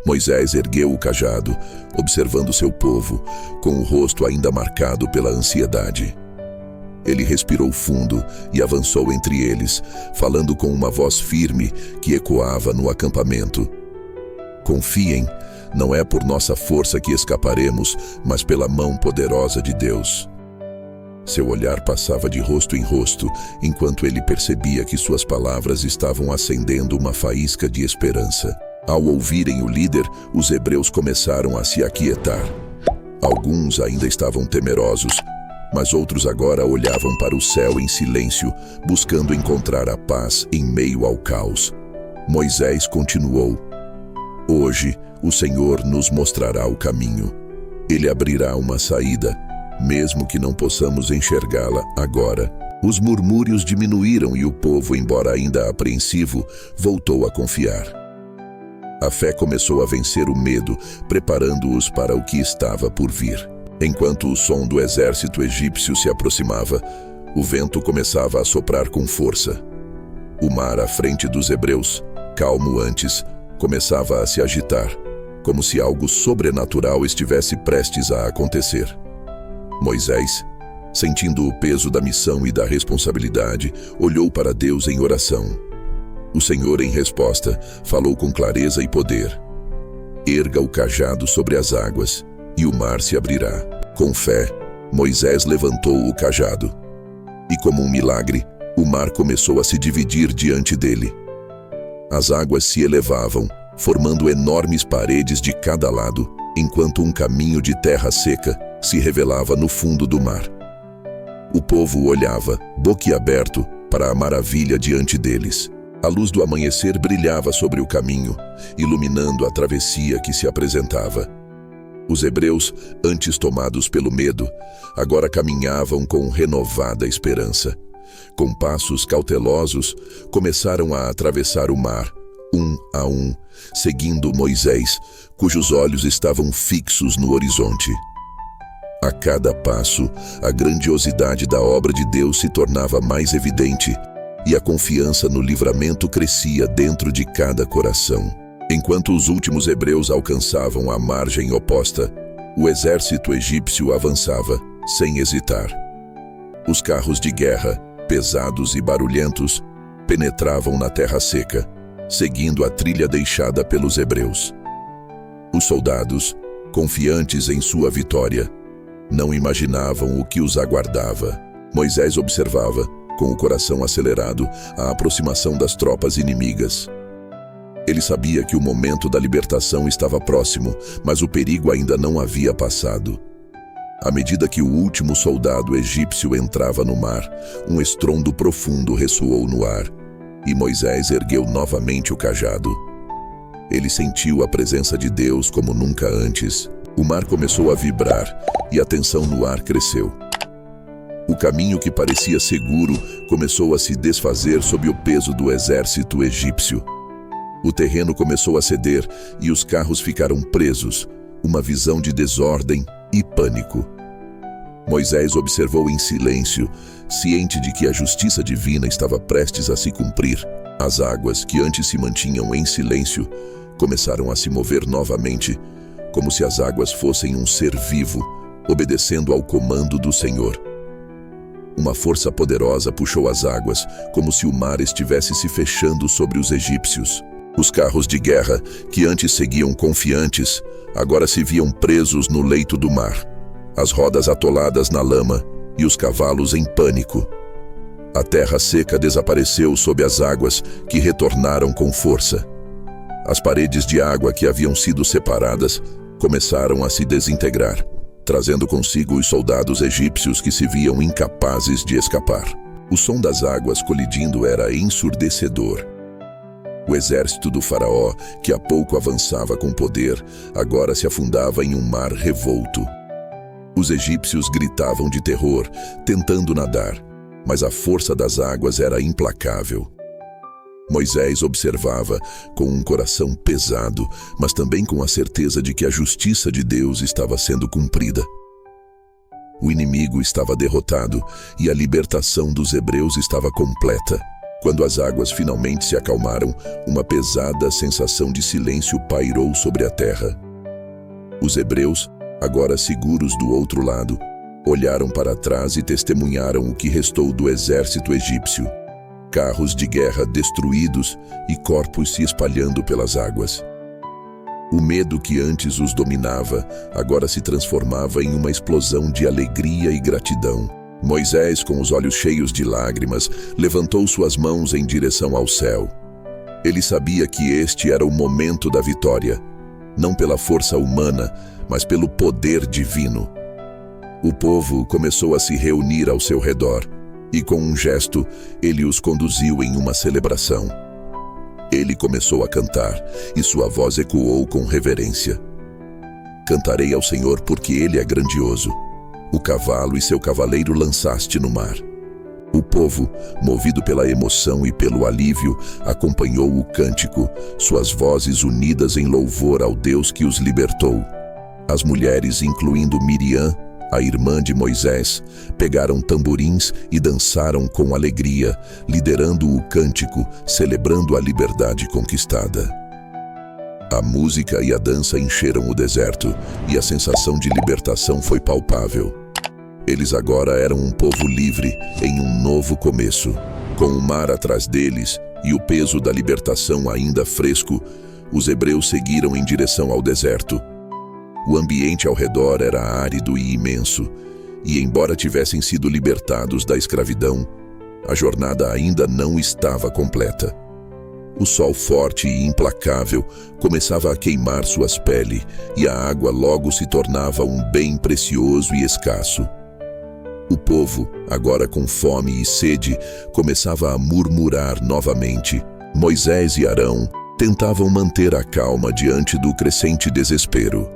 Moisés ergueu o cajado, observando seu povo, com o rosto ainda marcado pela ansiedade. Ele respirou fundo e avançou entre eles, falando com uma voz firme que ecoava no acampamento. Confiem, não é por nossa força que escaparemos, mas pela mão poderosa de Deus. Seu olhar passava de rosto em rosto, enquanto ele percebia que suas palavras estavam acendendo uma faísca de esperança. Ao ouvirem o líder, os hebreus começaram a se aquietar. Alguns ainda estavam temerosos, mas outros agora olhavam para o céu em silêncio, buscando encontrar a paz em meio ao caos. Moisés continuou: Hoje, o Senhor nos mostrará o caminho. Ele abrirá uma saída, mesmo que não possamos enxergá-la agora. Os murmúrios diminuíram e o povo, embora ainda apreensivo, voltou a confiar. A fé começou a vencer o medo, preparando-os para o que estava por vir. Enquanto o som do exército egípcio se aproximava, o vento começava a soprar com força. O mar à frente dos hebreus, calmo antes, começava a se agitar, como se algo sobrenatural estivesse prestes a acontecer. Moisés, sentindo o peso da missão e da responsabilidade, olhou para Deus em oração. O Senhor, em resposta, falou com clareza e poder: Erga o cajado sobre as águas, e o mar se abrirá. Com fé, Moisés levantou o cajado. E como um milagre, o mar começou a se dividir diante dele. As águas se elevavam, formando enormes paredes de cada lado, enquanto um caminho de terra seca se revelava no fundo do mar. O povo olhava, boquiaberto, para a maravilha diante deles. A luz do amanhecer brilhava sobre o caminho, iluminando a travessia que se apresentava. Os hebreus, antes tomados pelo medo, agora caminhavam com renovada esperança. Com passos cautelosos, começaram a atravessar o mar, um a um, seguindo Moisés, cujos olhos estavam fixos no horizonte. A cada passo, a grandiosidade da obra de Deus se tornava mais evidente, e a confiança no livramento crescia dentro de cada coração. Enquanto os últimos hebreus alcançavam a margem oposta, o exército egípcio avançava, sem hesitar. Os carros de guerra, pesados e barulhentos, penetravam na terra seca, seguindo a trilha deixada pelos hebreus. Os soldados, confiantes em sua vitória, não imaginavam o que os aguardava. Moisés observava, com o coração acelerado, a aproximação das tropas inimigas. Ele sabia que o momento da libertação estava próximo, mas o perigo ainda não havia passado. À medida que o último soldado egípcio entrava no mar, um estrondo profundo ressoou no ar, e Moisés ergueu novamente o cajado. Ele sentiu a presença de Deus como nunca antes. O mar começou a vibrar, e a tensão no ar cresceu. O caminho que parecia seguro começou a se desfazer sob o peso do exército egípcio. O terreno começou a ceder e os carros ficaram presos, uma visão de desordem e pânico. Moisés observou em silêncio, ciente de que a justiça divina estava prestes a se cumprir. As águas, que antes se mantinham em silêncio, começaram a se mover novamente, como se as águas fossem um ser vivo, obedecendo ao comando do Senhor. Uma força poderosa puxou as águas, como se o mar estivesse se fechando sobre os egípcios. Os carros de guerra, que antes seguiam confiantes, agora se viam presos no leito do mar, as rodas atoladas na lama e os cavalos em pânico. A terra seca desapareceu sob as águas, que retornaram com força. As paredes de água que haviam sido separadas começaram a se desintegrar, trazendo consigo os soldados egípcios que se viam incapazes de escapar. O som das águas colidindo era ensurdecedor. O exército do faraó, que há pouco avançava com poder, agora se afundava em um mar revolto. Os egípcios gritavam de terror, tentando nadar, mas a força das águas era implacável. Moisés observava com um coração pesado, mas também com a certeza de que a justiça de Deus estava sendo cumprida. O inimigo estava derrotado e a libertação dos hebreus estava completa. Quando as águas finalmente se acalmaram, uma pesada sensação de silêncio pairou sobre a terra. Os hebreus, agora seguros do outro lado, olharam para trás e testemunharam o que restou do exército egípcio. Carros de guerra destruídos e corpos se espalhando pelas águas. O medo que antes os dominava, agora se transformava em uma explosão de alegria e gratidão. Moisés, com os olhos cheios de lágrimas, levantou suas mãos em direção ao céu. Ele sabia que este era o momento da vitória, não pela força humana, mas pelo poder divino. O povo começou a se reunir ao seu redor, e com um gesto, ele os conduziu em uma celebração. Ele começou a cantar, e sua voz ecoou com reverência. Cantarei ao Senhor porque Ele é grandioso. O cavalo e seu cavaleiro lançaste no mar. O povo, movido pela emoção e pelo alívio, acompanhou o cântico, suas vozes unidas em louvor ao Deus que os libertou. As mulheres, incluindo Miriam, a irmã de Moisés, pegaram tamborins e dançaram com alegria, liderando o cântico, celebrando a liberdade conquistada. A música e a dança encheram o deserto, e a sensação de libertação foi palpável. Eles agora eram um povo livre em um novo começo. Com o mar atrás deles e o peso da libertação ainda fresco, os hebreus seguiram em direção ao deserto. O ambiente ao redor era árido e imenso, e embora tivessem sido libertados da escravidão, a jornada ainda não estava completa. O sol forte e implacável começava a queimar suas peles, e a água logo se tornava um bem precioso e escasso. O povo, agora com fome e sede, começava a murmurar novamente. Moisés e Arão tentavam manter a calma diante do crescente desespero.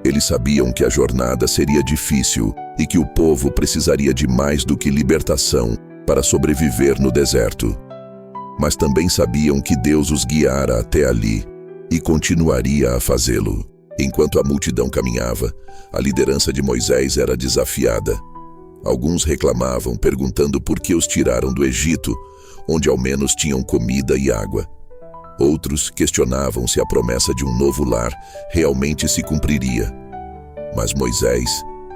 Eles sabiam que a jornada seria difícil e que o povo precisaria de mais do que libertação para sobreviver no deserto. Mas também sabiam que Deus os guiara até ali e continuaria a fazê-lo. Enquanto a multidão caminhava, a liderança de Moisés era desafiada. Alguns reclamavam, perguntando por que os tiraram do Egito, onde ao menos tinham comida e água. Outros questionavam se a promessa de um novo lar realmente se cumpriria. Mas Moisés,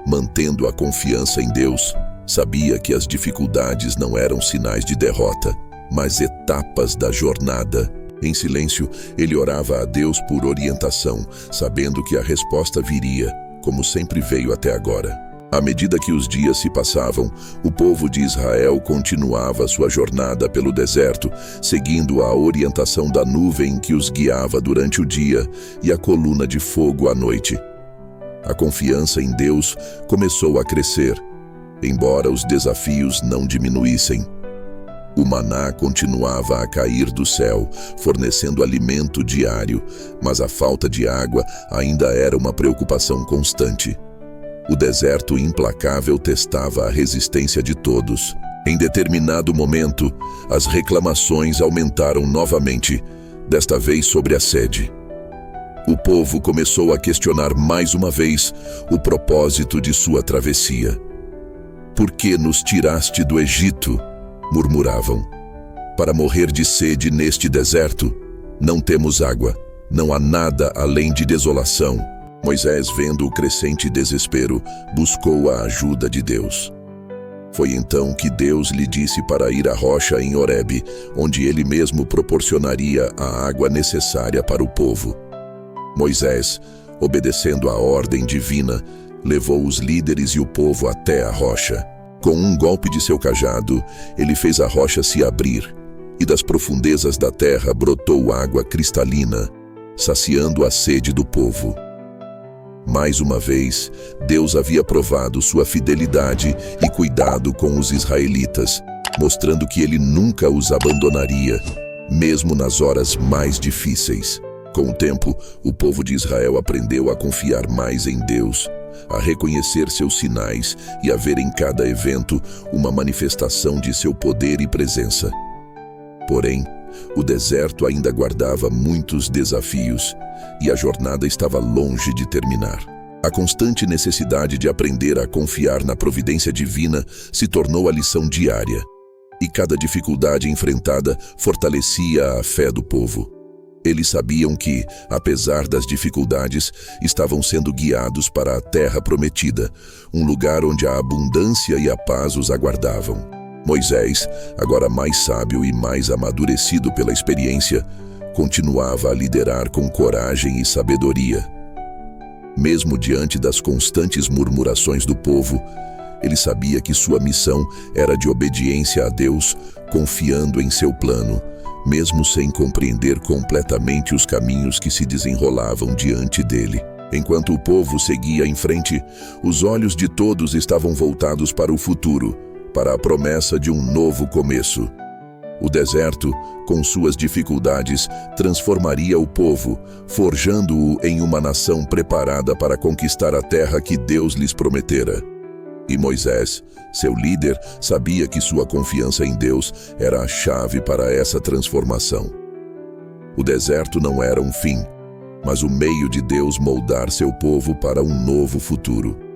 mantendo a confiança em Deus, sabia que as dificuldades não eram sinais de derrota, mas etapas da jornada. Em silêncio, ele orava a Deus por orientação, sabendo que a resposta viria, como sempre veio até agora. À medida que os dias se passavam, o povo de Israel continuava sua jornada pelo deserto, seguindo a orientação da nuvem que os guiava durante o dia e a coluna de fogo à noite. A confiança em Deus começou a crescer, embora os desafios não diminuíssem. O maná continuava a cair do céu, fornecendo alimento diário, mas a falta de água ainda era uma preocupação constante. O deserto implacável testava a resistência de todos. Em determinado momento, as reclamações aumentaram novamente, desta vez sobre a sede. O povo começou a questionar mais uma vez o propósito de sua travessia. "Por que nos tiraste do Egito?" murmuravam. "Para morrer de sede neste deserto? Não temos água, não há nada além de desolação." Moisés, vendo o crescente desespero, buscou a ajuda de Deus. Foi então que Deus lhe disse para ir à rocha em Horebe, onde ele mesmo proporcionaria a água necessária para o povo. Moisés, obedecendo à ordem divina, levou os líderes e o povo até a rocha. Com um golpe de seu cajado, ele fez a rocha se abrir, e das profundezas da terra brotou água cristalina, saciando a sede do povo. Mais uma vez, Deus havia provado sua fidelidade e cuidado com os israelitas, mostrando que ele nunca os abandonaria, mesmo nas horas mais difíceis. Com o tempo, o povo de Israel aprendeu a confiar mais em Deus, a reconhecer seus sinais e a ver em cada evento uma manifestação de seu poder e presença. Porém, o deserto ainda guardava muitos desafios e a jornada estava longe de terminar. A constante necessidade de aprender a confiar na providência divina se tornou a lição diária. e cada dificuldade enfrentada fortalecia a fé do povo. Eles sabiam que, apesar das dificuldades, estavam sendo guiados para a terra prometida, um lugar onde a abundância e a paz os aguardavam. Moisés, agora mais sábio e mais amadurecido pela experiência, continuava a liderar com coragem e sabedoria. Mesmo diante das constantes murmurações do povo, ele sabia que sua missão era de obediência a Deus, confiando em seu plano, mesmo sem compreender completamente os caminhos que se desenrolavam diante dele. Enquanto o povo seguia em frente, os olhos de todos estavam voltados para o futuro, para a promessa de um novo começo. O deserto, com suas dificuldades, transformaria o povo, forjando-o em uma nação preparada para conquistar a terra que Deus lhes prometera. E Moisés, seu líder, sabia que sua confiança em Deus era a chave para essa transformação. O deserto não era um fim, mas o meio de Deus moldar seu povo para um novo futuro.